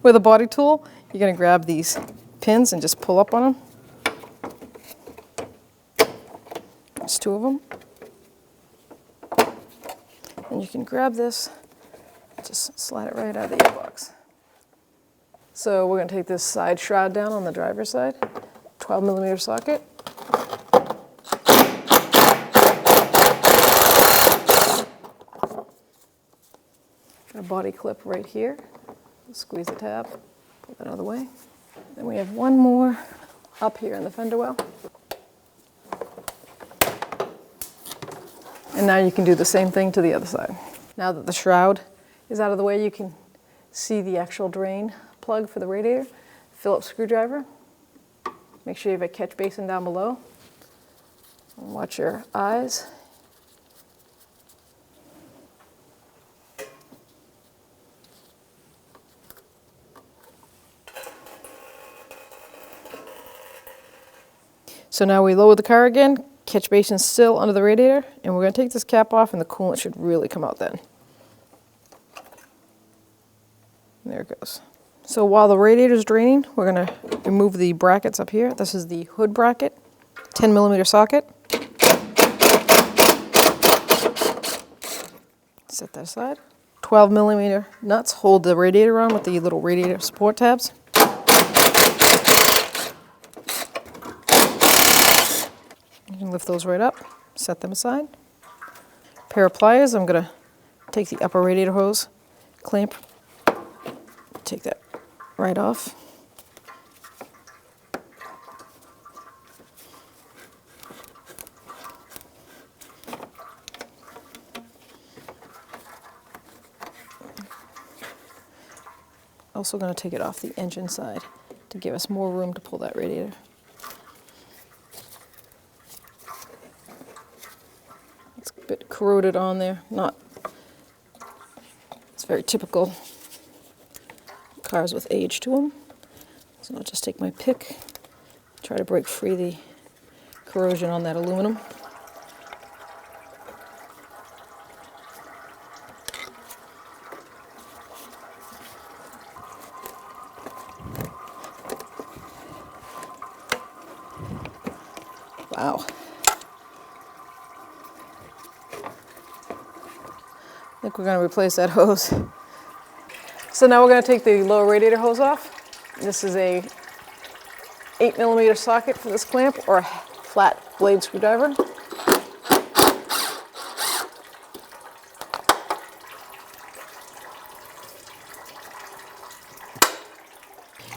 With a body tool, you're going to grab these pins and just pull up on them. There's 2 of them. And you can grab this, just slide it right out of the gearbox. So we're going to take this side shroud down on the driver's side, 12mm socket. Got a body clip right here. Squeeze the tab, pull that out of the way. Then we have one more up here in the fender well. And now you can do the same thing to the other side. Now that the shroud is out of the way, you can see the actual drain plug for the radiator. Phillips screwdriver. Make sure you have a catch basin down below. And watch your eyes. So now we lower the car again, catch basin still under the radiator, and we're going to take this cap off and the coolant should really come out then. There it goes. So while the radiator is draining, we're going to remove the brackets up here. This is the hood bracket, 10mm socket. Set that aside. 12mm nuts hold the radiator on with the little radiator support tabs. You can lift those right up, set them aside. Pair of pliers, I'm going to take the upper radiator hose clamp, take that right off. Also going to take it off the engine side to give us more room to pull that radiator. It's a bit corroded on there, it's very typical cars with age to them. So I'll just take my pick, try to break free the corrosion on that aluminum. Wow. I think we're going to replace that hose. So now we're going to take the lower radiator hose off. This is a 8mm socket for this clamp or a flat blade screwdriver.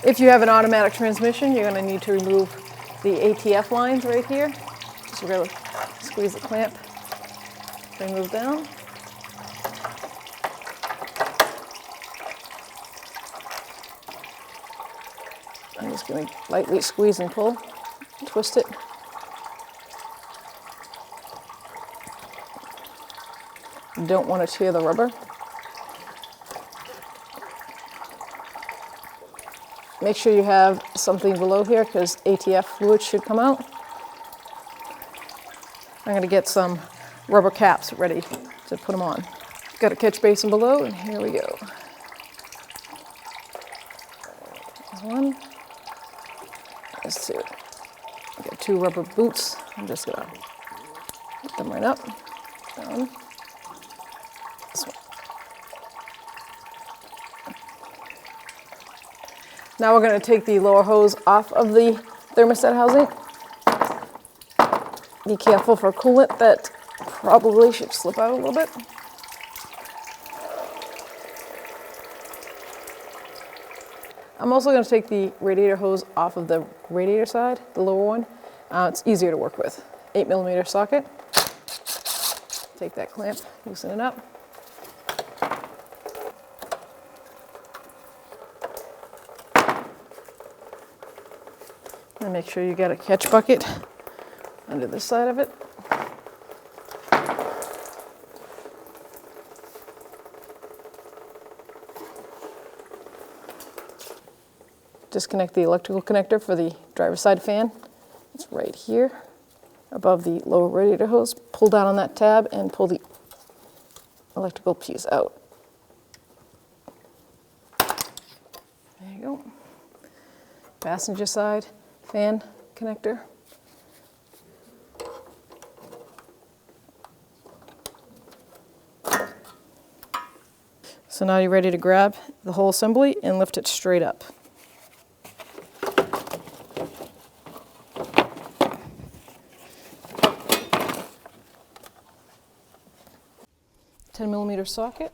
If you have an automatic transmission, you're going to need to remove the ATF lines right here. Just really squeeze the clamp, remove down. I'm just going to lightly squeeze and pull, twist it. You don't want to tear the rubber. Make sure you have something below here because ATF fluid should come out. I'm going to get some rubber caps ready to put them on. Got a catch basin below, and here we go. There's one. There's two. I've got 2 rubber boots. I'm just going to put them right up. Down. This one. Now we're going to take the lower hose off of the thermostat housing. Be careful for coolant that probably should slip out a little bit. I'm also going to take the radiator hose off of the radiator side, the lower one. It's easier to work with. 8mm socket. Take that clamp, loosen it up. And make sure you got a catch bucket under this side of it. Disconnect the electrical connector for the driver's side fan. It's right here above the lower radiator hose. Pull down on that tab and pull the electrical piece out. passenger side fan connector. So now you're ready to grab the whole assembly and lift it straight up. $10mm socket.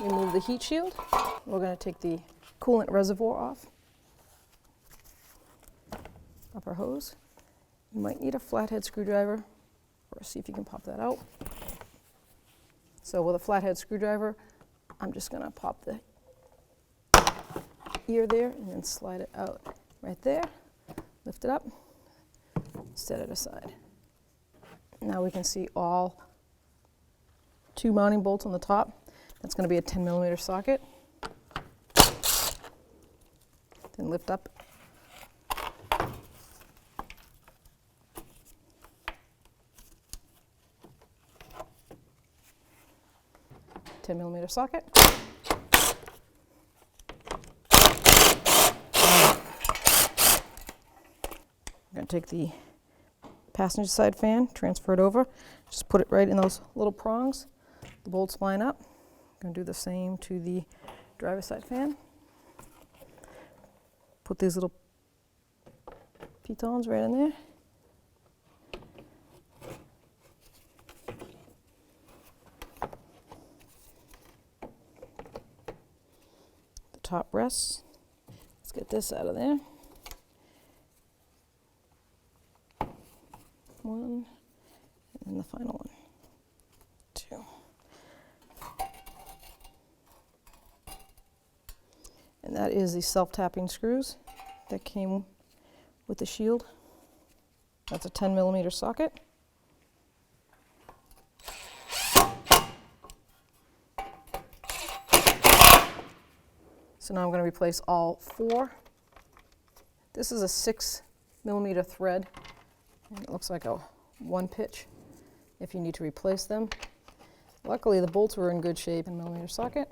Remove the heat shield. We're going to take the coolant reservoir off. Upper hose. You might need a flathead screwdriver, or see if you can pop that out. So with a flathead screwdriver, I'm just going to pop the ear there and then slide it out right there. Lift it up, set it aside. Now we can see all 2 mounting bolts on the top. That's going to be a 10mm socket. Then lift up. $10mm socket. I'm going to take the passenger side fan, transfer it over, just put it right in those little prongs. The bolts line up. I'm going to do the same to the driver's side fan. Put these little pitons right in there. The top rests. Let's get this out of there. 1, and the final one, 2. And that is the self-tapping screws that came with the shield. That's a 10mm socket. So now I'm going to replace all 4. This is a 6mm thread. It looks like a 1 pitch if you need to replace them. Luckily the bolts were in good shape. 10mm socket.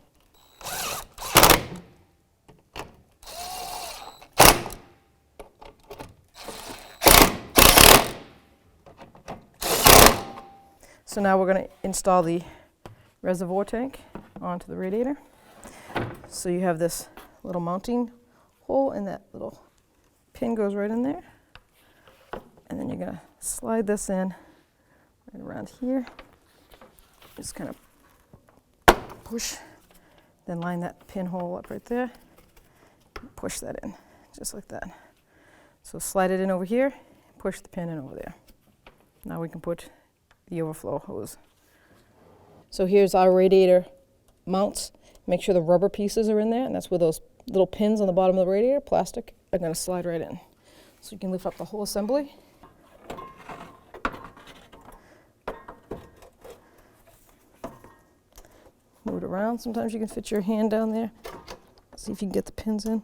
So now we're going to install the reservoir tank onto the radiator. So you have this little mounting hole and that little pin goes right in there. And then you're going to slide this in right around here. Just kind of push, then line that pinhole up right there. Push that in, just like that. So slide it in over here, push the pin in over there. Now we can put the overflow hose. So here's our radiator mounts. Make sure the rubber pieces are in there, and that's where those little pins on the bottom of the radiator, plastic, are going to slide right in. So you can lift up the whole assembly. Move it around. Sometimes you can fit your hand down there. See if you can get the pins in.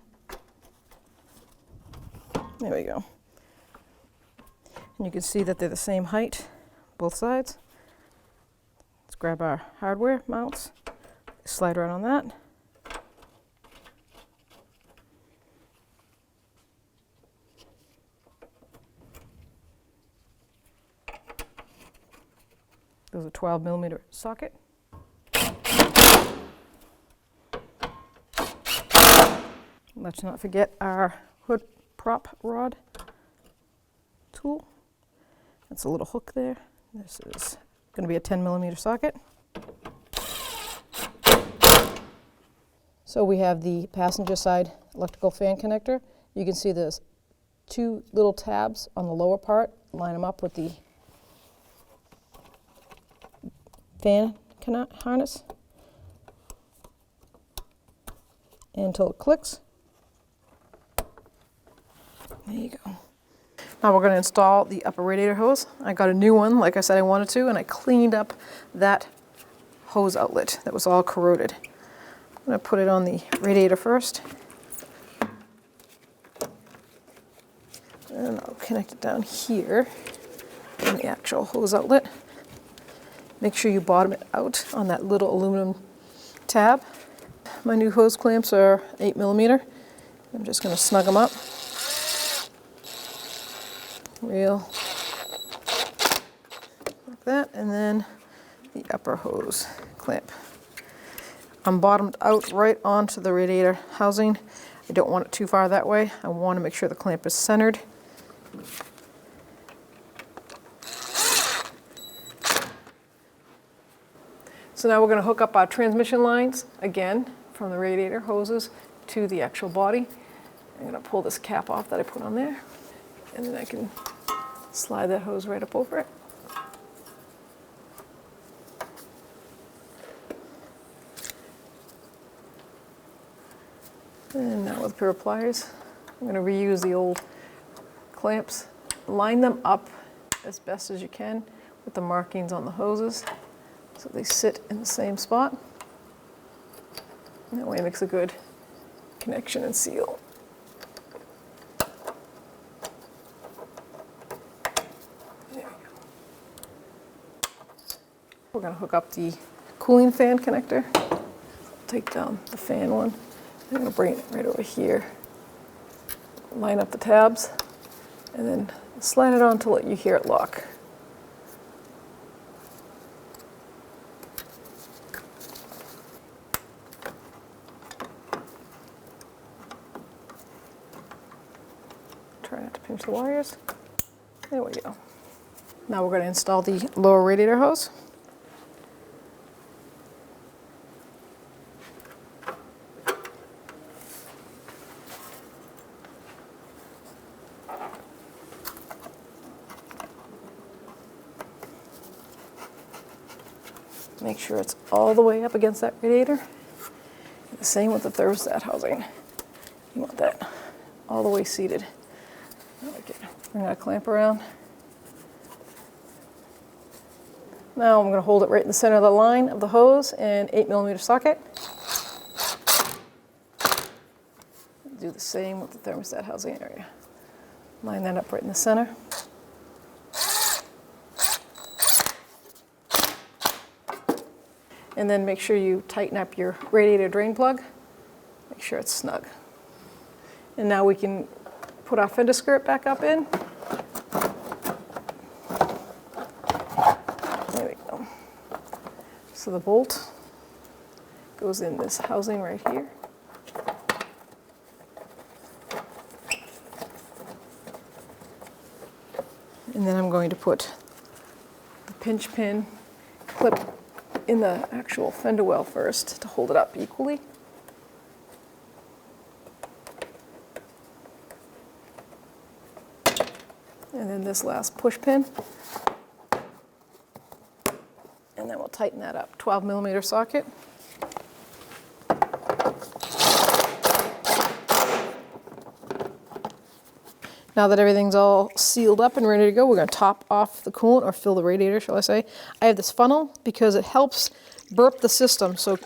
There we go. And you can see that they're the same height, both sides. Let's grab our hardware mounts. Slide right on that. There's a 12mm socket. Let's not forget our hood prop rod tool. That's a little hook there. This is going to be a 10mm socket. So we have the passenger side electrical fan connector. You can see there's 2 little tabs on the lower part. Line them up with the fan harness until it clicks. There you go. Now we're going to install the upper radiator hose. I got a new one, like I said I wanted to, and I cleaned up that hose outlet that was all corroded. I'm going to put it on the radiator first. And I'll connect it down here in the actual hose outlet. Make sure you bottom it out on that little aluminum tab. My new hose clamps are 8mm. I'm just going to snug them up. Real like that, and then the upper hose clamp. I'm bottomed out right onto the radiator housing. I don't want it too far that way. I want to make sure the clamp is centered. So now we're going to hook up our transmission lines again from the radiator hoses to the actual body. I'm going to pull this cap off that I put on there, and then I can slide that hose right up over it. And now with a pair of pliers, I'm going to reuse the old clamps. Line them up as best as you can with the markings on the hoses so they sit in the same spot. And that way it makes a good connection and seal. There we go. We're going to hook up the cooling fan connector. I'll take down the fan one. I'm going to bring it right over here. Line up the tabs and then slide it on until you hear it lock. Try not to pinch the wires. There we go. Now we're going to install the lower radiator hose. Make sure it's all the way up against that radiator. The same with the thermostat housing. You want that all the way seated. Okay, bring that clamp around. Now I'm going to hold it right in the center of the line of the hose and 8mm socket. Do the same with the thermostat housing area. Line that up right in the center. And then make sure you tighten up your radiator drain plug. Make sure it's snug. And now we can put our fender skirt back up in. There we go. So the bolt goes in this housing right here. And then I'm going to put the pinch pin clip in the actual fender well first to hold it up equally. And then this last push pin. And then we'll tighten that up. 12mm socket. Now that everything's all sealed up and ready to go, we're going to top off the coolant, or fill the radiator, shall I say. I have this funnel because it helps burp the system. So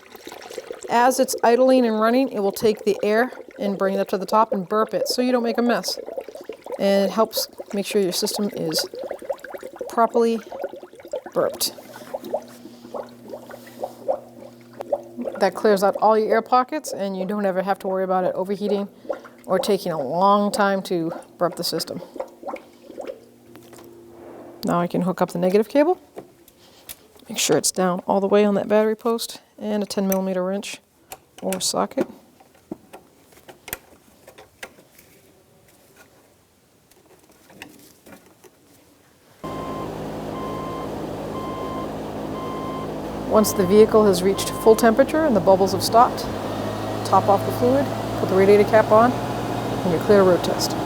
as it's idling and running, it will take the air and bring it up to the top and burp it so you don't make a mess. And it helps make sure your system is properly burped. That clears out all your air pockets and you don't ever have to worry about it overheating or taking a long time to burp the system. Now I can hook up the negative cable. Make sure it's down all the way on that battery post, and a 10mm wrench or socket. Once the vehicle has reached full temperature and the bubbles have stopped, top off the fluid, put the radiator cap on, and you're clear to road test.